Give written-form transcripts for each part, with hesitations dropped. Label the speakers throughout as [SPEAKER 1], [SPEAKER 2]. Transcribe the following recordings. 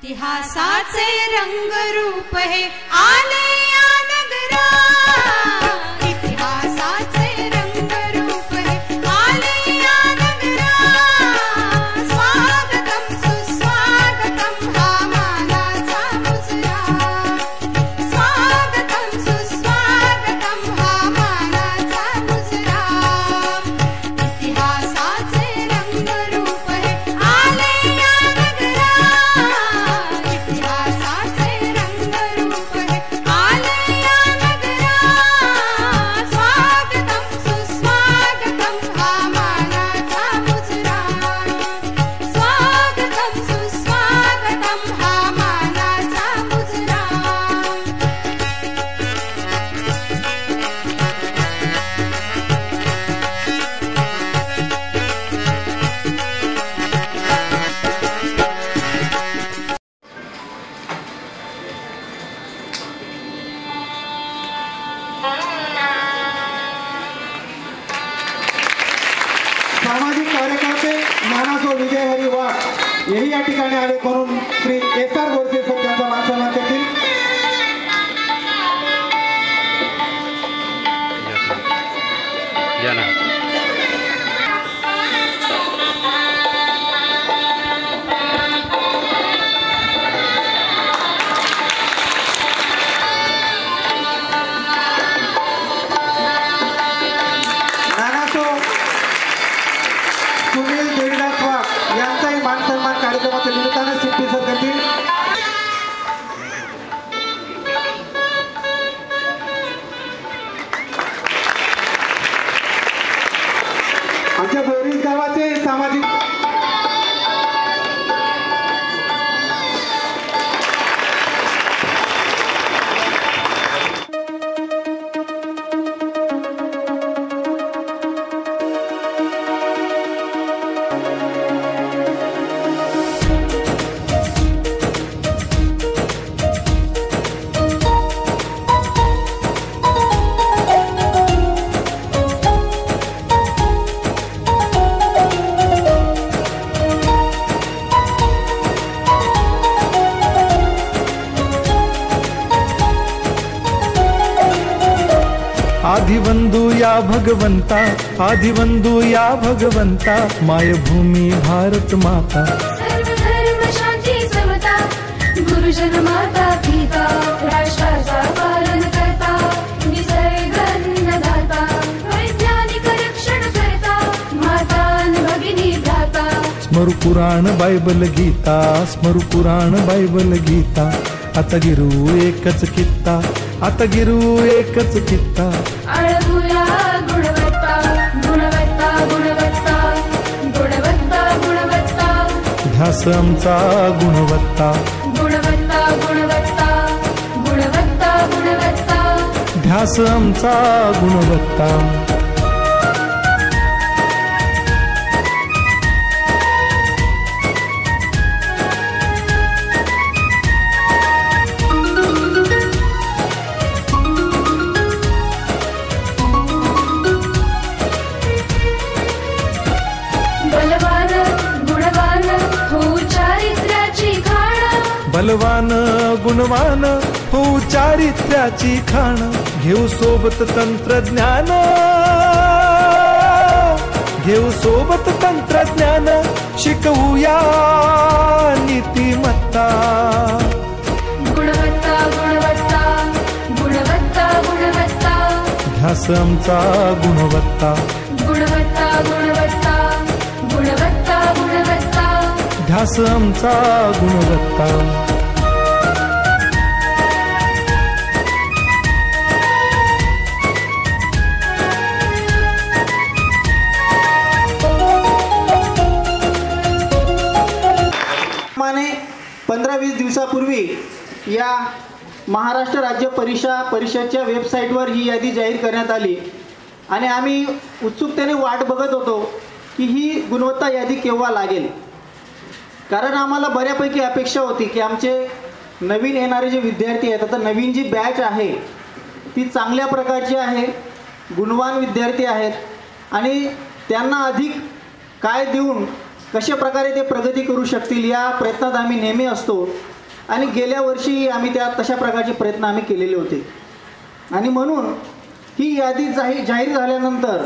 [SPEAKER 1] इतिहासाचे रंगरूप हे आले या नगरा, इतिहासाचे रंगरूप हे आले या नगरा। स्वागतम सुस्वागतम हा मानाचा मुजरा, स्वागतम सुस्वागतम हा मानाचा मुजरा। इतिहासाचे रंगरूप हे आले या नगरा, इतिहासाचे रंगरूप हे आले या नगरा। स्वागतम सुस्वागतम हा मानाचा मुजरा, स्वागतम सुस्वागतम हा मानाचा मुजरा।
[SPEAKER 2] सामाजिक कार्यकर्ते मानासो विजय हरी वाघ हेही या ठिकाणी आले म्हणून श्री एस.आर. गोडसे सर त्यांचा मानसन्मान करतील। नानासो सुनील देवीदास वाघ यांचाही मानसन्मान कार्यक्रमाच्या निमित्ताने शिंपी सर करतील। आमच्या बोरीस गावाचे सामाजिक
[SPEAKER 3] आदिवंदू या भगवंता, आदिवंदू या भगवंता, मायभूमी भारत माता।
[SPEAKER 1] सर्व धर्म शांती समता, गुरुजन माता पिता, राष्ट्राचा पालन करता, निसर्ग अन्नदाता, वैज्ञानिक रक्षण करता, माता अन भगिनी भ्राता।
[SPEAKER 3] स्मरू पुराण बायबल गीता, स्मरू पुराण बायबल गीता। आता गिरू एकच कित्ता, आता गिरू एकच कित्ता।
[SPEAKER 1] अळगुया गुणवत्ता, गुणवत्ता, गुणवत्ता, गुणवत्ता, गुणवत्ता।
[SPEAKER 3] ध्यास आमचा गुणवत्ता,
[SPEAKER 1] गुणवत्ता, गुणवत्ता, गुणवत्ता, गुणवत्ता।
[SPEAKER 3] ध्यास ध्यास आमचा गुणवत्ता.
[SPEAKER 1] बलवान गुणवान हो चारित्र्याची खाण.
[SPEAKER 3] बलवान गुणवान हो चारित्र्याची खाण. घेऊ सोबत तंत्रज्ञान, घेऊ सोबत तंत्रज्ञान. शिकवूया नीतिमत्ता.
[SPEAKER 1] गुणवत्ता गुणवत्ता गुणवत्ता गुणवत्ता.
[SPEAKER 3] ध्यास आमचा गुणवत्ता.
[SPEAKER 1] गुणवत्ता गुणवत्ता गुणवत्ता गुणवत्ता.
[SPEAKER 3] ध्यास आमचा गुणवत्ता.
[SPEAKER 4] माने 15-20 दिवसापूर्वी या महाराष्ट्र राज्य परिषदच्या वेबसाईटवर ही यादी जाहीर करण्यात आली आणि आम्ही उत्सुकतेने वाट बघत होतो की ही गुणवत्ता यादी केव्हा लागेल. कारण आम्हाला बऱ्यापैकी अपेक्षा होती की आमचे नवीन येणारे जे विद्यार्थी आहेत, आता नवीन जी बॅच आहे ती चांगल्या प्रकारची आहे, गुणवान विद्यार्थी आहेत आणि त्यांना अधिक काय देऊन कशा प्रकारे ते प्रगती करू शकतील या प्रयत्नात आम्ही नेहमी असतो आणि गेल्या वर्षी आम्ही तशा प्रकारचे प्रयत्न आम्ही केलेले होते. आणि म्हणून ही यादी जाहीर झाल्यानंतर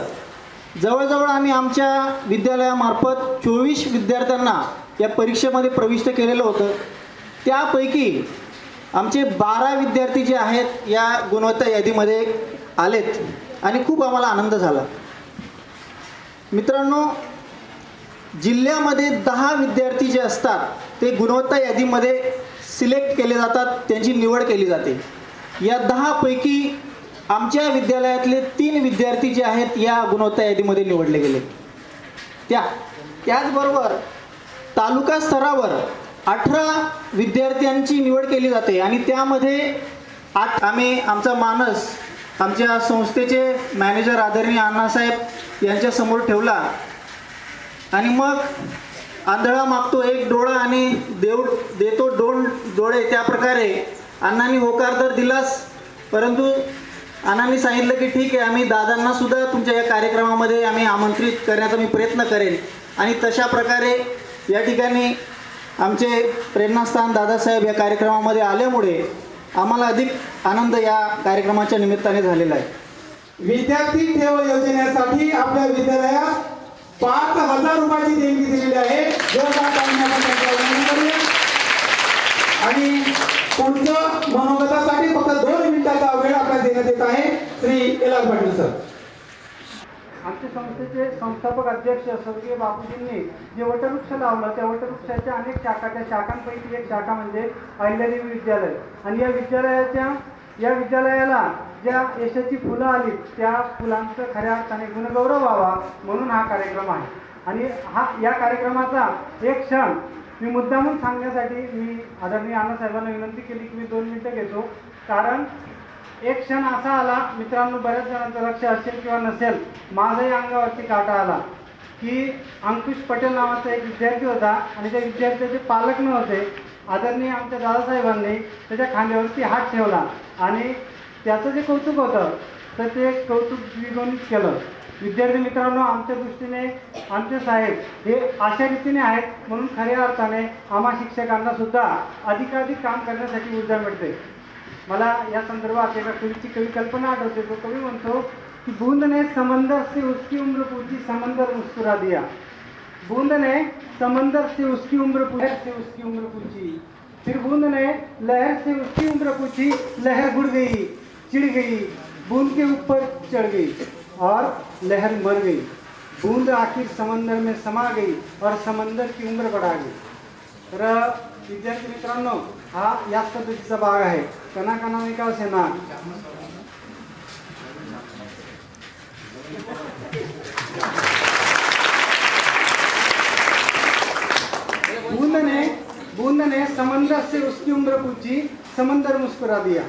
[SPEAKER 4] जवळजवळ आम्ही आमच्या विद्यालयामार्फत 24 विद्यार्थ्यांना या परीक्षेमध्ये प्रविष्ट केलेलं होतं. त्यापैकी आमचे 12 विद्यार्थी जे आहेत या गुणवत्ता यादीमध्ये आलेत आणि खूप आम्हाला आनंद झाला. मित्रांनो, जिल्ह्यामध्ये 10 विद्यार्थी जे असतात ते गुणवत्ता यादीमध्ये सिलेक्ट केले जातात, त्यांची निवड केली जाते. या 10 पैकी आमच्या विद्यालयातले 3 विद्यार्थी जे आहेत या गुणवत्ता यादीमध्ये निवडले गेले. त्याचबरोबर तालुका स्तरावर 18 विद्यार्थ्यांची निवड केली जाते आणि त्यामध्ये आम्ही आमचा मानस आमच्या संस्थेचे मॅनेजर आदरणीय अण्णासाहेब यांच्यासमोर ठेवला आणि मग आंधळा मागतो एक डोळा आणि देव देतो 2 डोळे, त्याप्रकारे अण्णांनी होकार तर दिलाच, परंतु अण्णांनी सांगितलं की ठीक आहे, आम्ही दादांना सुद्धा तुमच्या या कार्यक्रमामध्ये आम्ही आमंत्रित करण्याचा मी प्रयत्न करेन. आणि तशा प्रकारे या ठिकाणी आमचे प्रेरणास्थान दादासाहेब या कार्यक्रमामध्ये आल्यामुळे आम्हाला अधिक आनंद या कार्यक्रमाच्या निमित्ताने झालेला आहे.
[SPEAKER 2] विद्यार्थी ठेव योजनेसाठी आपल्या विद्यालयात 5,000 रुपयाची देणगी दिलेली आहे. आणि पुढचं मनोगतासाठी फक्त 2 मिनिटाचा वेळ आपल्याला देण्यात येत आहे. श्री एलाल पाटील सर.
[SPEAKER 5] आमच्या संस्थेचे संस्थापक अध्यक्ष स्वर्गीय बापूजींनी जे वटवृक्ष लावलं त्या वटवृक्षाच्या अनेक शाखा, त्या शाखांपैकी एक शाखा म्हणजे अहिल्यादेवी विद्यालय. आणि या विद्यालयाला ज्या यशाची फुलं आली त्या फुलांचं खऱ्या अर्थाने गुणगौरव व्हावा म्हणून हा कार्यक्रम आहे. आणि या कार्यक्रमाचा एक क्षण मी मुद्दामून सांगण्यासाठी मी आदरणीय अण्णासाहेबांना विनंती केली की मी 2 मिनिटं घेतो. कारण एक क्षण असा आला, मित्रांनो, बऱ्याच जणांचं लक्ष असेल किंवा नसेल, माझ्याही अंगावरती काटा आला की अंकुश पटेल नावाचा एक विद्यार्थी होता आणि त्या विद्यार्थ्याचे पालक नव्हते. आदरणीय आमच्या दादासाहेबांनी त्याच्या खांद्यावरती हात ठेवला आणि त्याचं जे कौतुक होतं तर ते कौतुक द्विगुणित केलं. विद्यार्थी मित्रांनो, आमच्या दृष्टीने आमचे साहेब हे अशा रीतीने आहेत म्हणून खऱ्या अर्थाने आम्हा शिक्षकांना सुद्धा अधिकाधिक काम करण्यासाठी ऊर्जा मिळते. मला या संदर्भात एका कवीची कल्पना आठवते. तो कवी म्हणतो की बूंद ने समंदर से उसकी उम्र पूछी, समंदर मुस्कुरा दिया. बूंद ने समंदर से उसकी उम्र पूछी, फिर बूंद ने लहर से उसकी उम्र पूछी, लहर उड़ गई, चिढ़ गई, बूंद के ऊपर चढ़ गई और लहर मर गई. बूंद आखिर समंदर में समा गई और समंदर की उम्र बढ़ा गई. तर विद्यार्थी मित्रांनो, हा याच पद्धतीचा भाग आहे. कणाकणाने का असेना बूंद ने समंदर से उसकी उम्र पूछी, समंदर मुस्कुरा दिया.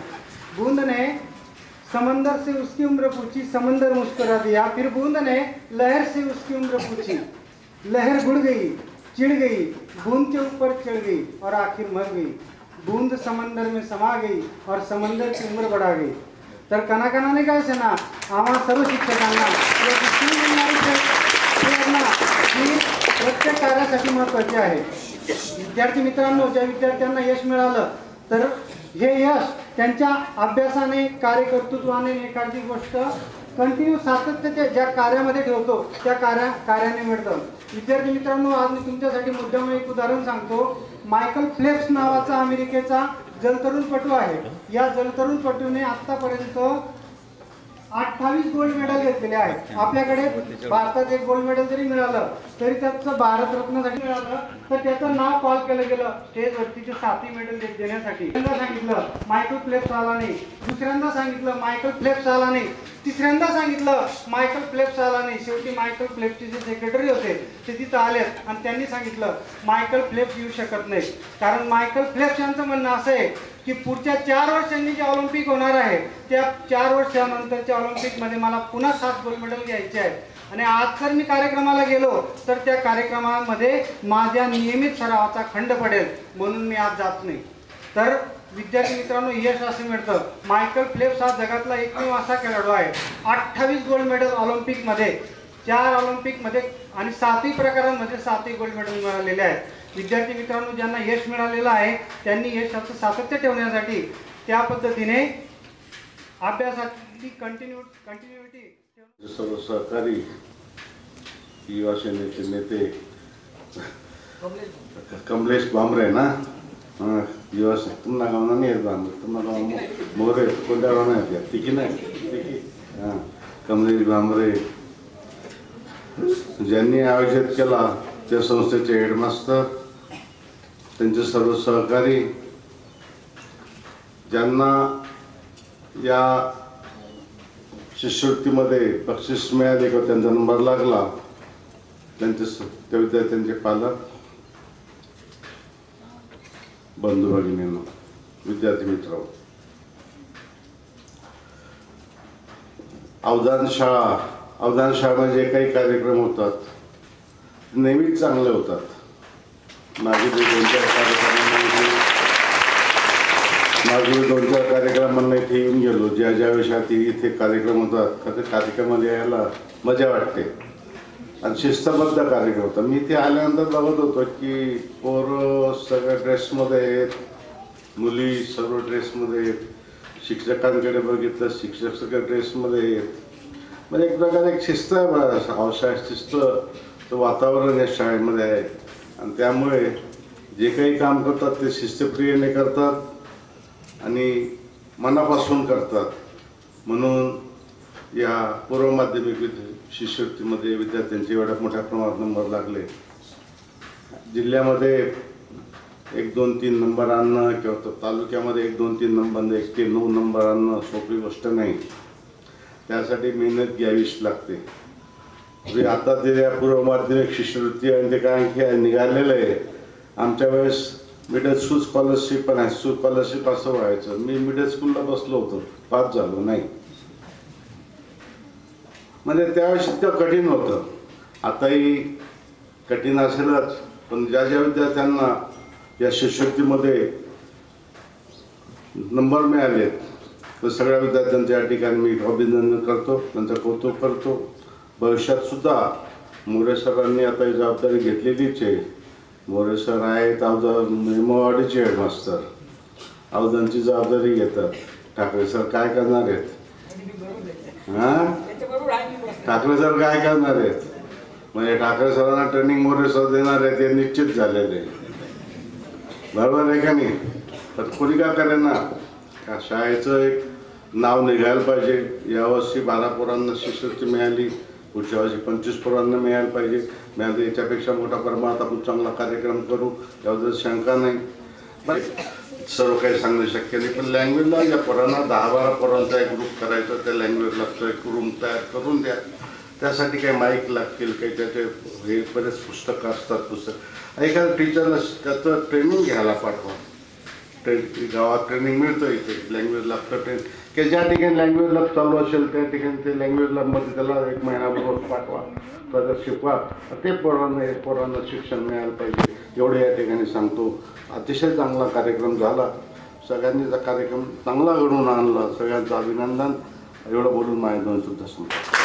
[SPEAKER 5] बूंद ने समंदर से उसकी उम्र पूछी, समंदर मुस्कुरा दिया। फिर बूंद ने लहर से उसकी उम्र पूछी, लहर बुड़ गई, चिढ़ गई, बूंद के ऊपर चढ़ गई और आखिर मर गई। बूंद समंदर में समा गई और समंदर की उम्र बढ़ा गई। तर कणाकणाने काय ना आम्हा सर्व शिक्षकांना या दृष्टीने मिळणारी प्रेरणा ही प्रत्येक कार्यासाठी महत्त्वाची आहे। विद्यार्थी मित्रांनो, ज्या विद्यार्थ्यांना यश मिळालं तर हे यश त्यांच्या अभ्यासाने, कार्यकर्तृत्वाने, एखादी गोष्ट कंटिन्यू सातत्याच्या ज्या कार्यामध्ये ठेवतो त्या कार्याने मिळतं। विद्यार्थी मित्रांनो, आज मी तुमच्यासाठी मुद्दाम एक उदाहरण सांगतो। मायकल फेल्प्स नावाचा अमेरिकेचा जलतरणपटू आहे। या जलतरणपटूने आतापर्यंत 28 गोल्ड मेडल घेतलेले आहेत। आपल्याकडे भारतात एक गोल्ड मेडल जरी मिळालं तरी त्याचं भारतरत्नासाठी मिळालं तर त्याचं नाव कॉल केलं गेलं स्टेजवरती ते 7ही मेडल देण्यासाठी। पहिल्यांदा सांगितलं मायकल फेल्प्स आला नाही, दुसऱ्यांदा सांगितलं मायकल फेल्प्स आला नाही, तिसऱ्यांदा सांगितलं मायकल फेल्प्स आला नाही। शेवटी मायकल फेल्प्सचे जे सेक्रेटरी होते ते तिथं आलेत आणि त्यांनी सांगितलं मायकल फेल्प्स येऊ शकत नाही, कारण मायकल फेल्प्स यांचं म्हणणं असं आहे की पुढच्या 4 वर्षांनी जे ऑलिम्पिक होणार आहे त्या 4 वर्षानंतरच्या ऑलिम्पिकमध्ये मला पुन्हा 7 गोल्ड मेडल घ्यायचे आहेत। आणि आज जर मी कार्यक्रमाला गेलो तर त्या कार्यक्रमामध्ये माझ्या नियमित सरावाचा खंड पडेल, म्हणून मी आज जात नाही। तर विद्यार्थी मित्रांनो, यश असं मिळतं। मायकल फेल्प्स हा जगातला एकमेव असा खेळाडू आहे 28 गोल्ड मेडल ऑलिम्पिकमध्ये, 4 ऑलिम्पिकमध्ये आणि 7ही प्रकारांमध्ये 7ही गोल्ड मेडल मिळालेले आहेत। विद्यार्थी मित्रांनो, ज्यांना यश मिळालेलं आहे त्यांनी यशाचं सातत्य ठेवण्यासाठी त्या पद्धतीने अभ्यासाची कंटिन्युटी
[SPEAKER 6] सर्व सहकारी युवा सेनेचे नेते कमलेश बांबरे ना, युवा तुम्हाला गावना नाही येत बांबरे, तुम्हाला गाव मोरे कोणत्या गावना येते तिकी नाही तिकी हां कमलेश बांबरे ज्यांनी आयोजित केला त्या संस्थेचे हेडमास्टर, त्यांचे सर्व सहकारी, ज्यांना या शिष्यवृत्तीमध्ये बक्षीस मिळाले किंवा त्यांचा नंबर लागला, त्या विद्यार्थ्यांचे पालक, बंधू भगिनींनो, विद्यार्थी मित्र, अवधान शाळा जे काही कार्यक्रम होतात नेहमीच चांगले होतात। मागे 2-4 कार्यक्रमांना इथे येऊन गेलो, ज्या विषयात इथे कार्यक्रम होतात त्या कार्यक्रमाला यायला मजा वाटते आणि शिस्तबद्ध कार्यक्रम होता। मी इथे आल्यानंतर बघत होतो की पोरं सगळ्या ड्रेसमध्ये आहेत, मुली सर्व ड्रेसमध्ये आहेत, शिक्षकांकडे बघितलं शिक्षक सगळ्या ड्रेसमध्ये आहेत, म्हणजे एक प्रकारे एक शिस्त आहे, शिस्त तो वातावरण या शाळेमध्ये आहे आणि त्यामुळे जे काही काम करतात ते शिस्तप्रियेने करतात आणि मनापासून करतात। म्हणून या पूर्व माध्यमिक शिष्यवृत्तीमध्ये विद्यार्थ्यांचे एवढ्या मोठ्या प्रमाणात नंबर लागले। जिल्ह्यामध्ये 1-2-3 नंबर आणणं किंवा तालुक्यामध्ये 1-2-3 नंबर 1-9 नंबर आणणं सोपी गोष्ट नाही, त्यासाठी मेहनत घ्यावीच लागते। म्हणजे आता ते या पूर्व माध्यमिक शिष्यवृत्ती आणि ते काय आणखी निघालेलं आहे। आमच्या वेळेस मिडल स्कूल स्कॉलरशिप पण हायस्कूल स्कॉलरशिप असं व्हायचं, मी मिडल स्कूलला बसलो होतो, पास झालो नाही, म्हणजे त्यावेळेस इतकं कठीण होतं। आताही कठीण असेलच, पण ज्या विद्यार्थ्यांना या शिष्यवृत्तीमध्ये नंबर मिळालेत तर सगळ्या विद्यार्थ्यांच्या या ठिकाणी मी अभिनंदन करतो, त्यांचं कौतुक करतो। भविष्यात सुद्धा मोरे सरांनी आता ही जबाबदारी घेतलेलीच आहे। मोरे सर आहेत निमवाडीचे हेडमास्टर, अवधानची जबाबदारी घेतात। ठाकरे सर काय करणार आहेत? हां, ठाकरे सर काय करणार आहेत? म्हणजे ठाकरे सरांना ट्रेनिंग मोरे सर देणार आहेत हे निश्चित झालेले आहे, बरोबर आहे का नाही? तर कोणी का करे ना, का शाळेचं एक नाव निघायला पाहिजे। यावर्षी 12 पोरांना शिष्यवृत्ती मिळाली, पुढच्या वर्षी 25 पोरांना मिळायला पाहिजे। मिळालं याच्यापेक्षा मोठा प्रमाणात आपण चांगला कार्यक्रम करू, याबद्दल शंका नाही। पण सर्व काही सांगणं शक्य नाही, पण लँग्वेजला या पोरांना 10-12 पोरांचा एक ग्रुप करायचा, त्या लँग्वेज लागतो, एक रूम तयार करून द्या। त्यासाठी काही माईक लागतील, काही त्याचे हे बरेच पुस्तकं असतात, एखाद्या टीचरला त्याचं ट्रेनिंग घ्यायला पाठवा। गावात ट्रेनिंग मिळतं, इथे लँग्वेज लॅबचं की ज्या ठिकाणी लँग्वेज लॅब चालू असेल त्या ठिकाणी ते लँग्वेज लॅबमध्ये त्याला 1 महिनाभर पाठवा, त्याला शिकवा, ते पोरांना शिक्षण मिळालं पाहिजे एवढे या ठिकाणी सांगतो. अतिशय चांगला कार्यक्रम झाला, सगळ्यांनी कार्यक्रम चांगला घडवून आणला, सगळ्यांचं अभिनंदन. एवढं बोलून माझे 2 शब्द संपतो.